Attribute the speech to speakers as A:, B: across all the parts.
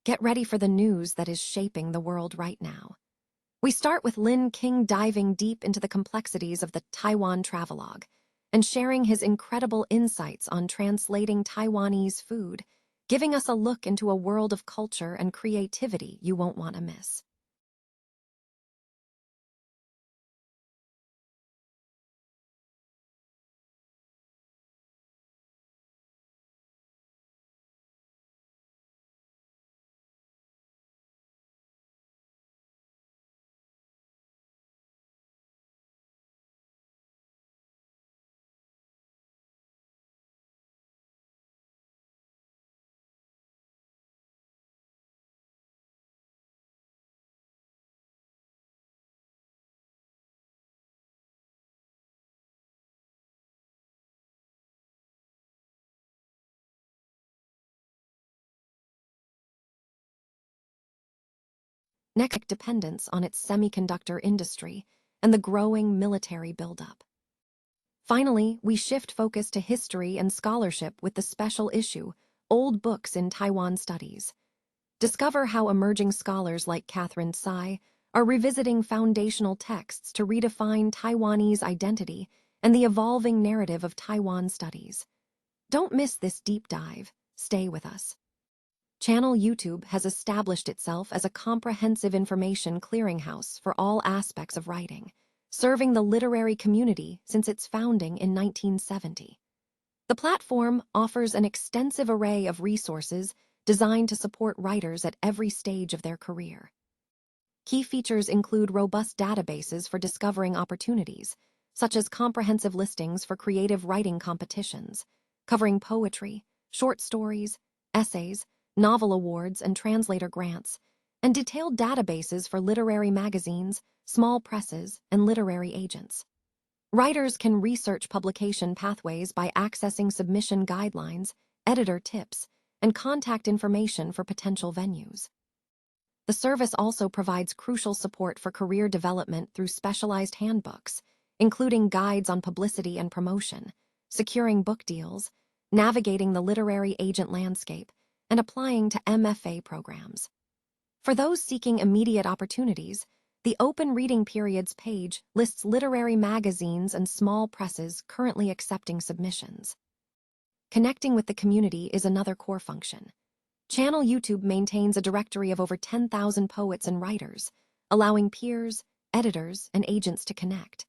A: Get ready for the news that is shaping the world right now. We start with Lin King diving deep into the complexities of the Taiwan travelogue and sharing his incredible insights on translating Taiwanese food, giving us a look into a world of culture and creativity you won't want to miss. Next, dependence on its semiconductor industry and the growing military buildup. Finally, we shift focus to history and scholarship with the special issue, Old Books in Taiwan Studies. Discover how emerging scholars like Catherine Tsai are revisiting foundational texts to redefine Taiwanese identity and the evolving narrative of Taiwan studies. Don't miss this deep dive. Stay with us. Channel YouTube has established itself as a comprehensive information clearinghouse for all aspects of writing, serving the literary community since its founding in 1970. The platform offers an extensive array of resources designed to support writers at every stage of their career. Key features include robust databases for discovering opportunities, such as comprehensive listings for creative writing competitions, covering poetry, short stories, essays, novel awards, and translator grants, and detailed databases for literary magazines, small presses, and literary agents. Writers can research publication pathways by accessing submission guidelines, editor tips, and contact information for potential venues. The service also provides crucial support for career development through specialized handbooks, including guides on publicity and promotion, securing book deals, navigating the literary agent landscape, and applying to MFA programs. For those seeking immediate opportunities, the Open Reading Periods page lists literary magazines and small presses currently accepting submissions. Connecting with the community is another core function. Channel YouTube maintains a directory of over 10,000 poets and writers, allowing peers, editors, and agents to connect.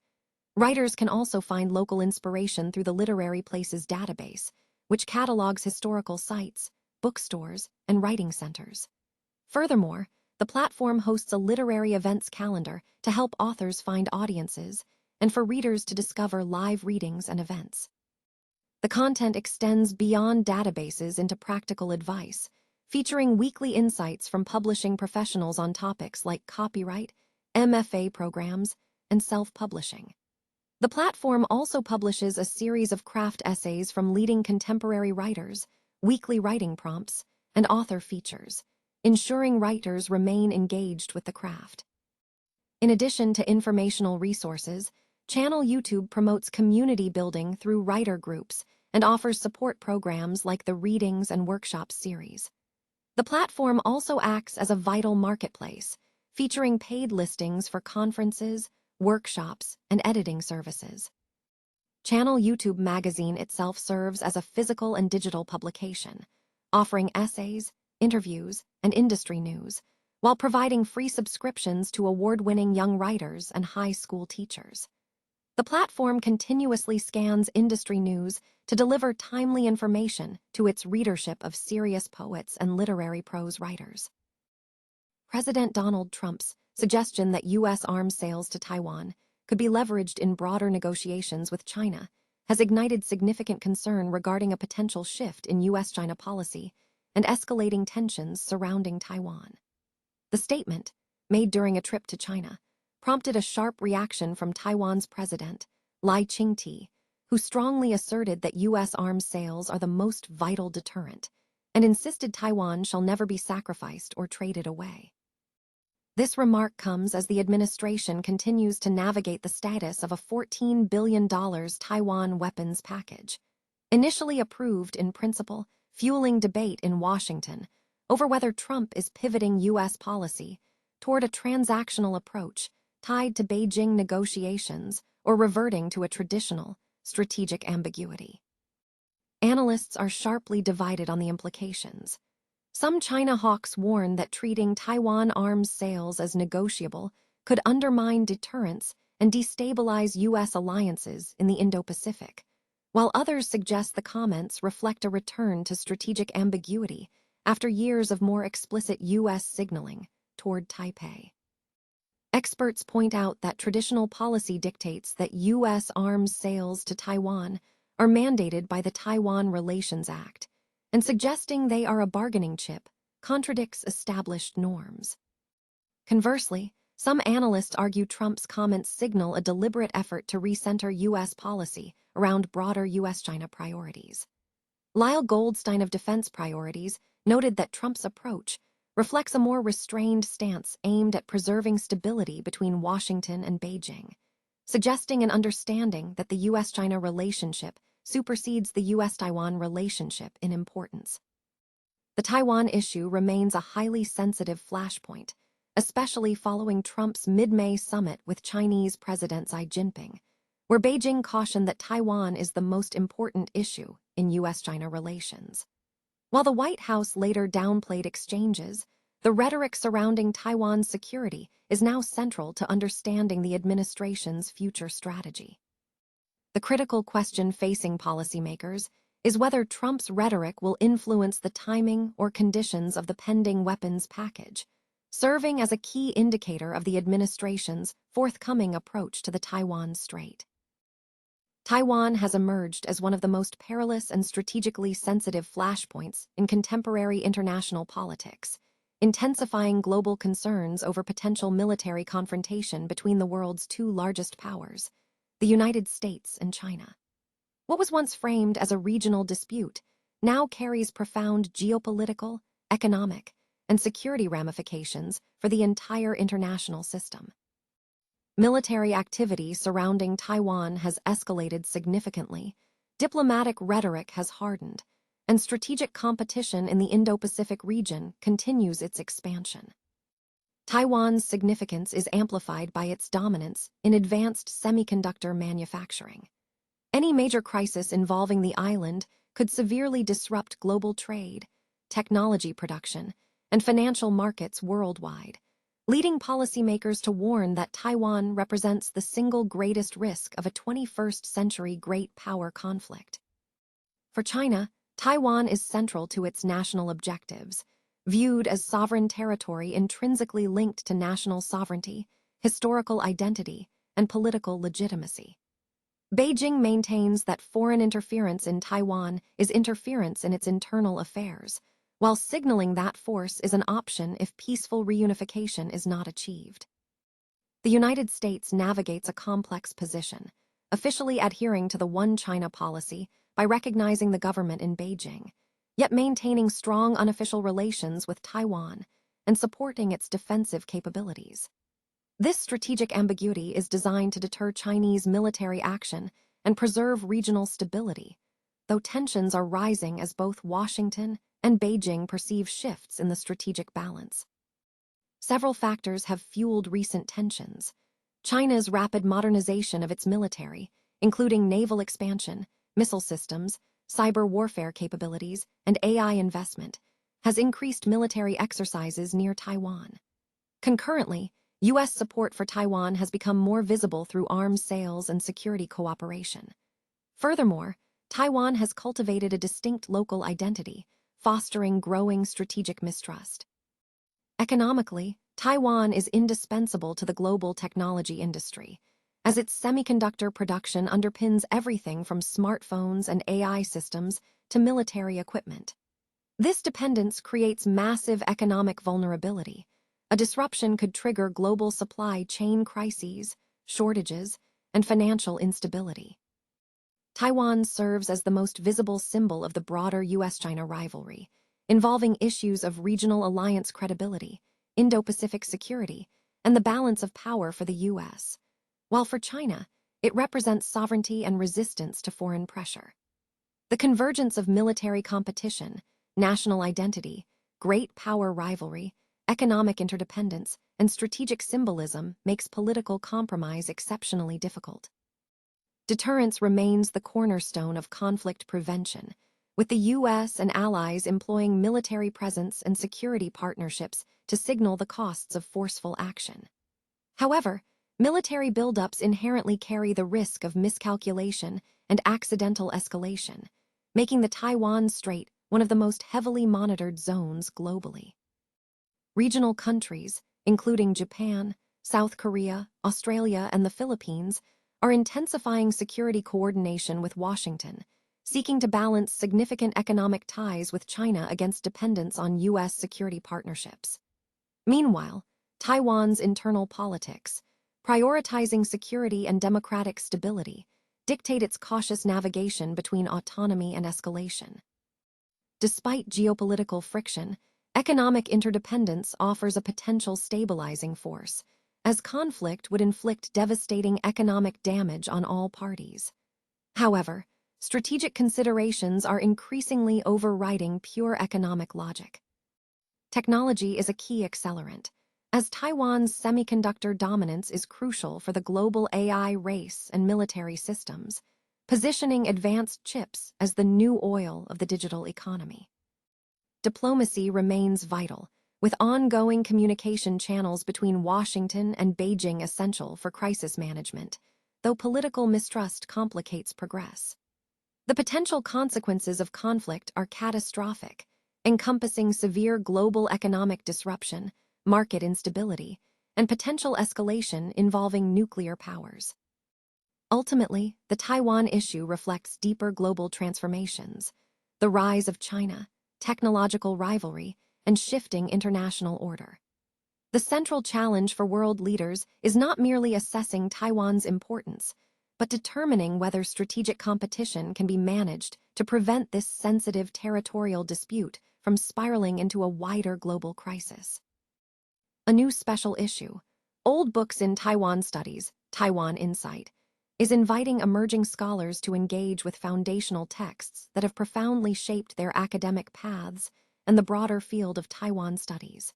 A: Writers can also find local inspiration through the Literary Places database, which catalogs historical sites, bookstores, and writing centers. Furthermore, the platform hosts a literary events calendar to help authors find audiences and for readers to discover live readings and events. The content extends beyond databases into practical advice, featuring weekly insights from publishing professionals on topics like copyright, MFA programs, and self-publishing. The platform also publishes a series of craft essays from leading contemporary writers, weekly writing prompts, and author features, ensuring writers remain engaged with the craft. In addition to informational resources, Channel YouTube promotes community building through writer groups and offers support programs like the Readings and Workshops series. The platform also acts as a vital marketplace, featuring paid listings for conferences, workshops, and editing services. Channel YouTube Magazine itself serves as a physical and digital publication, offering essays, interviews, and industry news, while providing free subscriptions to award-winning young writers and high school teachers. The platform continuously scans industry news to deliver timely information to its readership of serious poets and literary prose writers. President Donald Trump's suggestion that U.S. arms sales to Taiwan could be leveraged in broader negotiations with China has ignited significant concern regarding a potential shift in U.S. China policy and escalating tensions surrounding Taiwan. The statement, made during a trip to China, prompted a sharp reaction from Taiwan's president, Lai Ching-te, who strongly asserted that U.S. arms sales are the most vital deterrent and insisted Taiwan shall never be sacrificed or traded away. This remark comes as the administration continues to navigate the status of a $14 billion Taiwan weapons package. Initially approved in principle, fueling debate in Washington over whether Trump is pivoting U.S. policy toward a transactional approach tied to Beijing negotiations or reverting to a traditional, strategic ambiguity. Analysts are sharply divided on the implications. Some China hawks warn that treating Taiwan arms sales as negotiable could undermine deterrence and destabilize U.S. alliances in the Indo-Pacific, while others suggest the comments reflect a return to strategic ambiguity after years of more explicit U.S. signaling toward Taipei. Experts point out that traditional policy dictates that U.S. arms sales to Taiwan are mandated by the Taiwan Relations Act, and suggesting they are a bargaining chip contradicts established norms. Conversely, some analysts argue Trump's comments signal a deliberate effort to recenter U.S. policy around broader U.S. China priorities. Lyle Goldstein of Defense Priorities noted that Trump's approach reflects a more restrained stance aimed at preserving stability between Washington and Beijing, suggesting an understanding that the U.S. China relationship supersedes the U.S. Taiwan relationship in importance. The Taiwan issue remains a highly sensitive flashpoint, especially following Trump's mid-May summit with Chinese President Xi Jinping, where Beijing cautioned that Taiwan is the most important issue in U.S. China relations. While the White House later downplayed exchanges, the rhetoric surrounding Taiwan's security is now central to understanding the administration's future strategy. The critical question facing policymakers is whether Trump's rhetoric will influence the timing or conditions of the pending weapons package, serving as a key indicator of the administration's forthcoming approach to the Taiwan Strait. Taiwan has emerged as one of the most perilous and strategically sensitive flashpoints in contemporary international politics, intensifying global concerns over potential military confrontation between the world's two largest powers, the United States and China. What was once framed as a regional dispute now carries profound geopolitical, economic, and security ramifications for the entire international system. Military activity surrounding Taiwan has escalated significantly, diplomatic rhetoric has hardened, and strategic competition in the Indo-Pacific region continues its expansion. Taiwan's significance is amplified by its dominance in advanced semiconductor manufacturing. Any major crisis involving the island could severely disrupt global trade, technology production, and financial markets worldwide, leading policymakers to warn that Taiwan represents the single greatest risk of a 21st century great power conflict. For China, Taiwan is central to its national objectives, viewed as sovereign territory intrinsically linked to national sovereignty, historical identity, and political legitimacy. Beijing maintains that foreign interference in Taiwan is interference in its internal affairs, while signaling that force is an option if peaceful reunification is not achieved. The United States navigates a complex position, officially adhering to the One China policy by recognizing the government in Beijing, yet maintaining strong unofficial relations with Taiwan and supporting its defensive capabilities. This strategic ambiguity is designed to deter Chinese military action and preserve regional stability, though tensions are rising as both Washington and Beijing perceive shifts in the strategic balance. Several factors have fueled recent tensions. China's rapid modernization of its military, including naval expansion, missile systems, cyber warfare capabilities, and AI investment, has increased military exercises near Taiwan. Concurrently, U.S. support for Taiwan has become more visible through arms sales and security cooperation. Furthermore, Taiwan has cultivated a distinct local identity, fostering growing strategic mistrust. Economically, Taiwan is indispensable to the global technology industry, as its semiconductor production underpins everything from smartphones and AI systems to military equipment. This dependence creates massive economic vulnerability. A disruption could trigger global supply chain crises, shortages, and financial instability. Taiwan serves as the most visible symbol of the broader U.S.-China rivalry, involving issues of regional alliance credibility, Indo-Pacific security, and the balance of power for the U.S., while for China, it represents sovereignty and resistance to foreign pressure. The convergence of military competition, national identity, great power rivalry, economic interdependence, and strategic symbolism makes political compromise exceptionally difficult. Deterrence remains the cornerstone of conflict prevention, with the U.S. and allies employing military presence and security partnerships to signal the costs of forceful action. However, military buildups inherently carry the risk of miscalculation and accidental escalation, making the Taiwan Strait one of the most heavily monitored zones globally. Regional countries, including Japan, South Korea, Australia, and the Philippines, are intensifying security coordination with Washington, seeking to balance significant economic ties with China against dependence on U.S. security partnerships. Meanwhile, Taiwan's internal politics, prioritizing security and democratic stability, dictate its cautious navigation between autonomy and escalation. Despite geopolitical friction, economic interdependence offers a potential stabilizing force, as conflict would inflict devastating economic damage on all parties. However, strategic considerations are increasingly overriding pure economic logic. Technology is a key accelerant, as Taiwan's semiconductor dominance is crucial for the global AI race and military systems, positioning advanced chips as the new oil of the digital economy. Diplomacy remains vital, with ongoing communication channels between Washington and Beijing essential for crisis management, though political mistrust complicates progress. The potential consequences of conflict are catastrophic, encompassing severe global economic disruption, market instability, and potential escalation involving nuclear powers. Ultimately, the Taiwan issue reflects deeper global transformations, the rise of China, technological rivalry, and shifting international order. The central challenge for world leaders is not merely assessing Taiwan's importance, but determining whether strategic competition can be managed to prevent this sensitive territorial dispute from spiraling into a wider global crisis. A new special issue, Old Books in Taiwan Studies, Taiwan Insight, is inviting emerging scholars to engage with foundational texts that have profoundly shaped their academic paths and the broader field of Taiwan studies.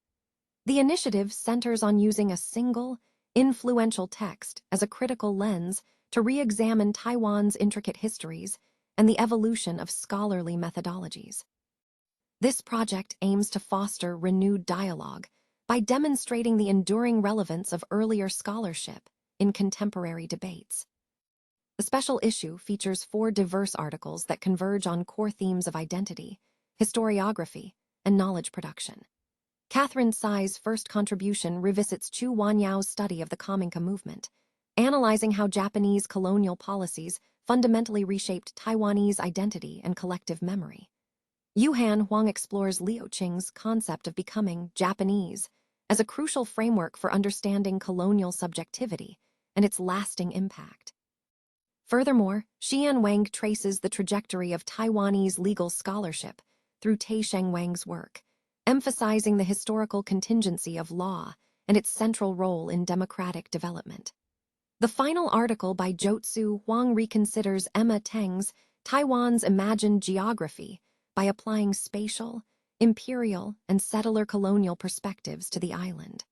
A: The initiative centers on using a single, influential text as a critical lens to re-examine Taiwan's intricate histories and the evolution of scholarly methodologies. This project aims to foster renewed dialogue by demonstrating the enduring relevance of earlier scholarship in contemporary debates. The special issue features 4 diverse articles that converge on core themes of identity, historiography, and knowledge production. Catherine Tsai's first contribution revisits Chu Wanyao's study of the Kaminka movement, analyzing how Japanese colonial policies fundamentally reshaped Taiwanese identity and collective memory. Yuhan Huang explores Liu Qing's concept of becoming Japanese as a crucial framework for understanding colonial subjectivity and its lasting impact. Furthermore, Xian Wang traces the trajectory of Taiwanese legal scholarship through Taisheng Wang's work, emphasizing the historical contingency of law and its central role in democratic development. The final article by Jiutsu Huang reconsiders Emma Teng's Taiwan's Imagined Geography by applying spatial, imperial, and settler colonial perspectives to the island.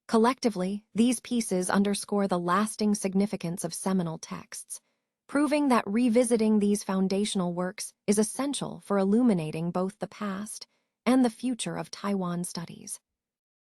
A: Collectively, these pieces underscore the lasting significance of seminal texts, proving that revisiting these foundational works is essential for illuminating both the past and the future of Taiwan studies.